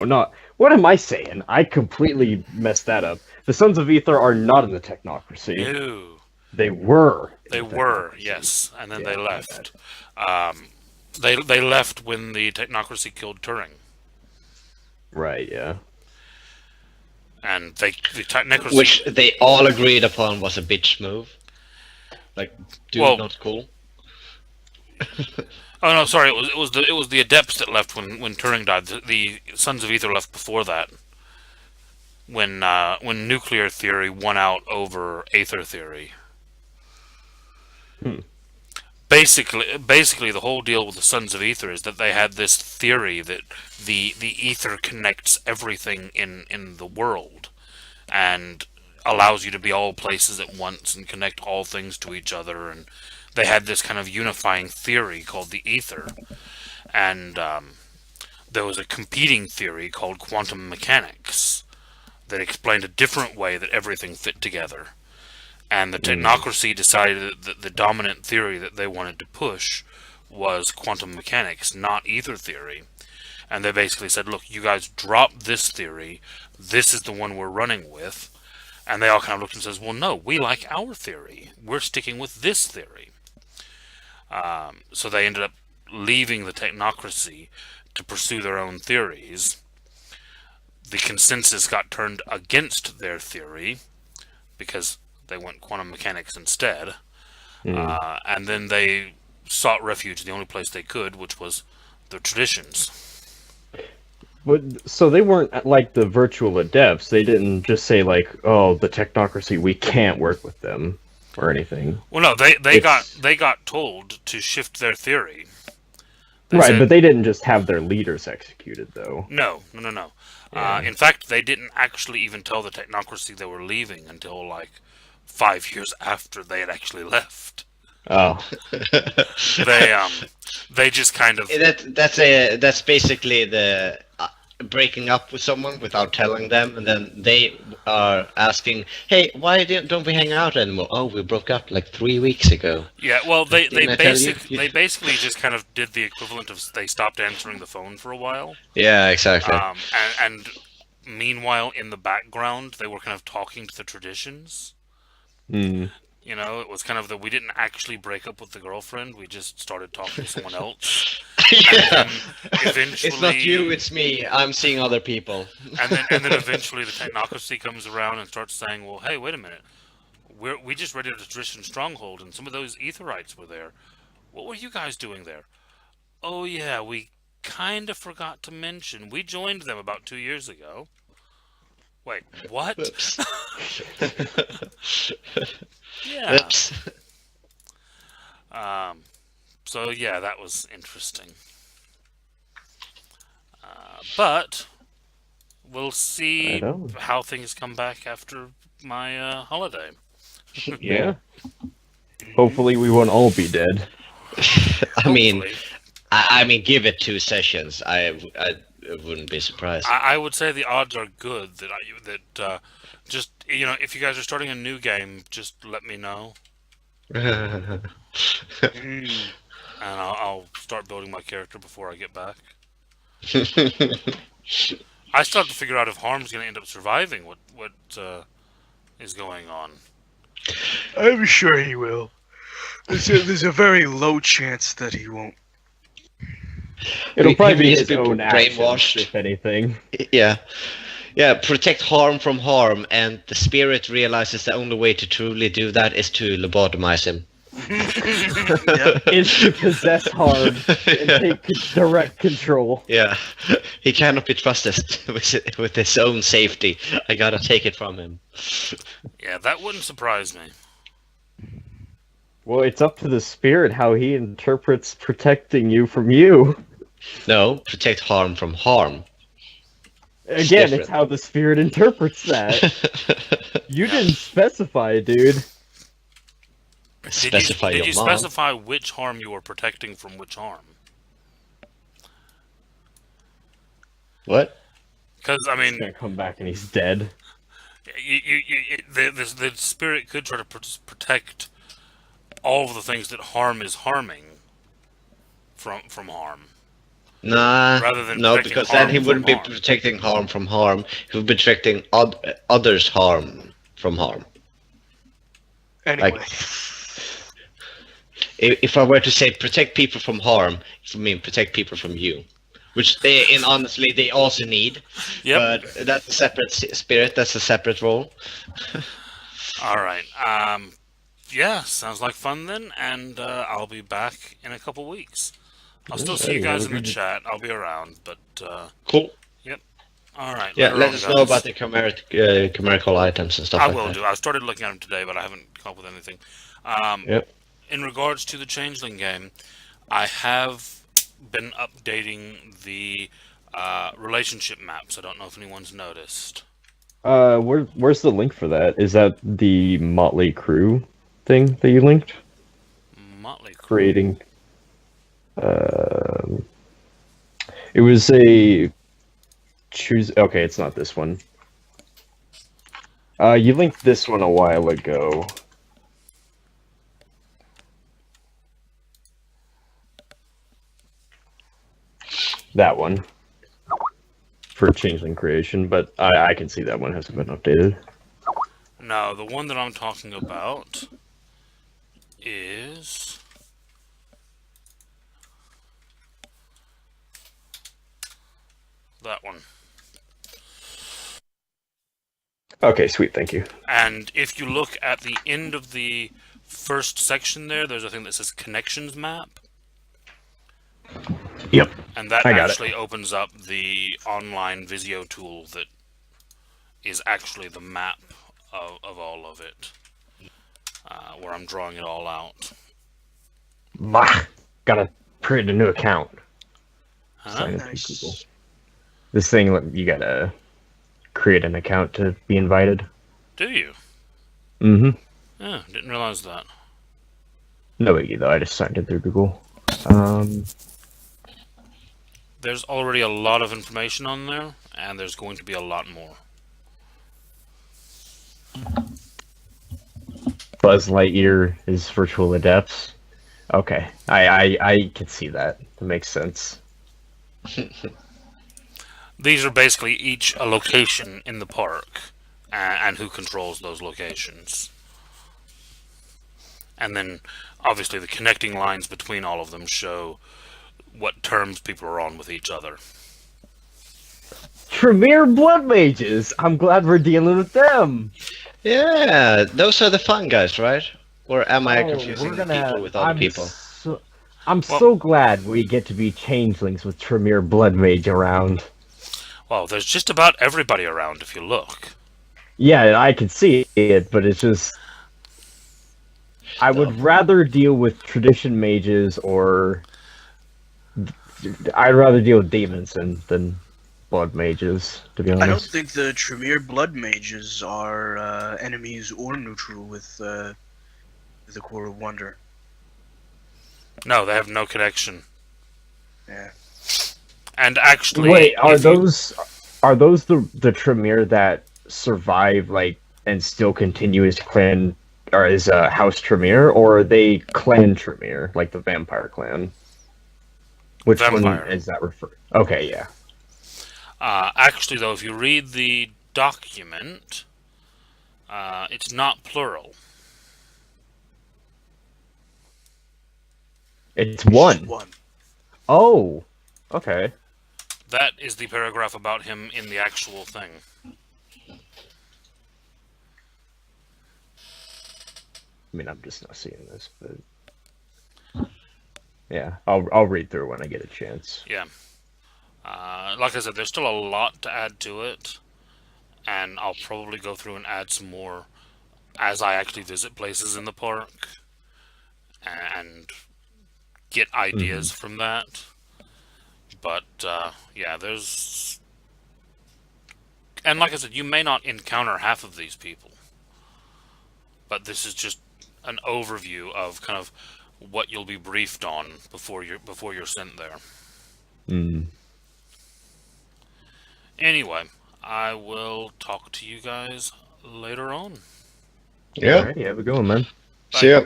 not. What am I saying? I completely messed that up. The Sons of Ether are not in the technocracy. No, They were in they the were, technocracy. yes, and then they Yeah, my bad. left. Um, they left when the technocracy killed Turing, Right, yeah. and the technocracy. Which they all agreed upon was a bitch move. Like, dude, Well, not cool. oh no, sorry, it was the adepts that left when Turing died. The Sons of Ether left before that. When nuclear theory won out over aether theory. Hmm. Basically, the whole deal with the Sons of Ether is that they had this theory that the ether connects everything in the world and allows you to be all places at once and connect all things to each other. And they had this kind of unifying theory called the ether, and there was a competing theory called quantum mechanics that explained a different way that everything fit together. And the Mm. technocracy decided that the dominant theory that they wanted to push was quantum mechanics, not ether theory. And they basically said, look, you guys drop this theory. This is the one we're running with. And they all kind of looked and says, well, no, we like our theory. We're sticking with this theory. So they ended up leaving the technocracy to pursue their own theories. The consensus got turned against their theory because they went quantum mechanics instead. Mm. And then they sought refuge in the only place they could, which was the traditions. But so they weren't like the virtual adepts. They didn't just say like, "Oh, the technocracy, we can't work with them," or anything. Well, no, they got It's they got told to shift their theory. They right, said but they didn't just have their leaders executed, though. no, no, no, no. Yeah. In fact, they didn't actually even tell the technocracy they were leaving until like 5 years after they had actually left. Oh, They they just kind of That's basically the breaking up with someone without telling them, and then they are asking, "Hey, why don't we hang out anymore?" Oh, we broke up like 3 weeks ago. yeah. Well, Didn't I tell you? they basically just kind of did the equivalent of they stopped answering the phone for a while. Yeah, exactly. And meanwhile, in the background, they were kind of talking to the traditions. hmm. You know, it was kind of we didn't actually break up with the girlfriend. We just started talking to someone else, and Yeah. then eventually, It's not you, it's me. I'm seeing other people. and then eventually, the technocracy comes around and starts saying, "Well, hey, wait a minute. We just raided a tradition stronghold, and some of those Etherites were there. What were you guys doing there? Oh yeah, we kind of forgot to mention we joined them about 2 years ago. Wait, what? Whoops. Yeah. Whoops. Um, so yeah, that was interesting. But we'll I see know. how things come back after my holiday. Yeah. Hopefully, we won't all be dead. I mean, Hopefully, I mean, give it 2 sessions. I wouldn't be surprised. I would say the odds are good that just if you guys are starting a new game, just let me know Mm. and I'll start building my character before I get back. I still have to figure out if Harm's going to end up surviving what is going on. I'm sure he will. There's a very low chance that he won't. It'll He probably be needs his to be own actions, brainwashed. if anything. Yeah. Yeah, protect harm from harm, and the spirit realizes the only way to truly do that is to lobotomize him. Yep. Is to possess harm and Yeah. take direct control. Yeah, he cannot be trusted with his own safety. I gotta take it from him. Yeah, that wouldn't surprise me. Well, it's up to the spirit how he interprets protecting you from you. No, protect harm from harm. Again, it's different. how the spirit interprets that. You didn't specify, dude. Specify Did your you mom. specify which harm you were protecting from which harm? What? Because I He's mean, gonna come back and he's dead. the spirit could try to protect all of the things that harm is harming from harm. Nah, rather than no, protecting because then harm he from wouldn't be harm. protecting harm from harm. He would be protecting others' harm from harm. Anyway, If I were to say protect people from harm, it would mean protect people from you. Which honestly, they also need. Yep. But that's a separate spirit, that's a separate role. All right. Yeah, sounds like fun then, and I'll be back in a couple weeks. I'll still see you Alrighty, have guys a in the good day. chat. I'll be around, but Cool. yep. All right. Yeah, Later let on, us guys. know about the chimerical items and stuff I like will that. do. I started looking at them today, but I haven't come up with anything. Yep. In regards to the Changeling game, I have been updating the relationship maps. I don't know if anyone's noticed. Where's the link for that? Is that the Motley Crew thing that you linked? Motley Crue. Creating. It was a choose. Okay, it's not this one. You linked this one a while ago. That one for changeling creation, but I can see that one hasn't been updated. No, the one that I'm talking about is that one. Okay, sweet, thank you. And if you look at the end of the first section there, there's a thing that says connections map. Yep. And that I got actually opens up the online Visio tool that is actually the map of all of it, where I'm drawing it all out. Bah, gotta create a new account. Huh? Sign in Nice. through Google. This thing, you gotta create an account to be invited. Do you? Mm-hmm. Yeah, didn't realize that. No biggie though, I just signed in through Google. There's already a lot of information on there, and there's going to be a lot more. Buzz Lightyear is virtual adepts. Okay, I can see that. That makes sense. These are basically each a location in the park, and who controls those locations. And then, obviously, the connecting lines between all of them show what terms people are on with each other. Tremere Blood Mages! I'm glad we're dealing with them! Yeah, those are the fun guys, right? Or am I Oh, confusing we're gonna people with other people? I'm Well- so glad we get to be changelings with Tremere Blood Mage around. Well, there's just about everybody around if you look. Yeah, I can see it, but it's just... I would rather deal with tradition mages or... I'd rather deal with demons than blood mages, to be honest. I don't think the Tremere Blood Mages are enemies or neutral with the Core of Wonder. No, they have no connection. Yeah. And actually, Wait, are if you- those the Tremere that survive and still continue as clan or as House Tremere, or are they Clan Tremere, like the Vampire Clan? Which Vampire. one is that referred? Okay, yeah. Actually, though, if you read the document, it's not plural. It's Just one. one. Oh, okay. That is the paragraph about him in the actual thing. I mean, I'm just not seeing this, but yeah, I'll read through when I get a chance. Yeah. Like I said, there's still a lot to add to it, and I'll probably go through and add some more as I actually visit places in the park and get ideas from that. But yeah, there's... And like I said, you may not encounter half of these people, but this is just an overview of kind of what you'll be briefed on before you're sent there. Mm. Anyway, I will talk to you guys later on. Yeah. Alrighty, have a good one, man. See ya.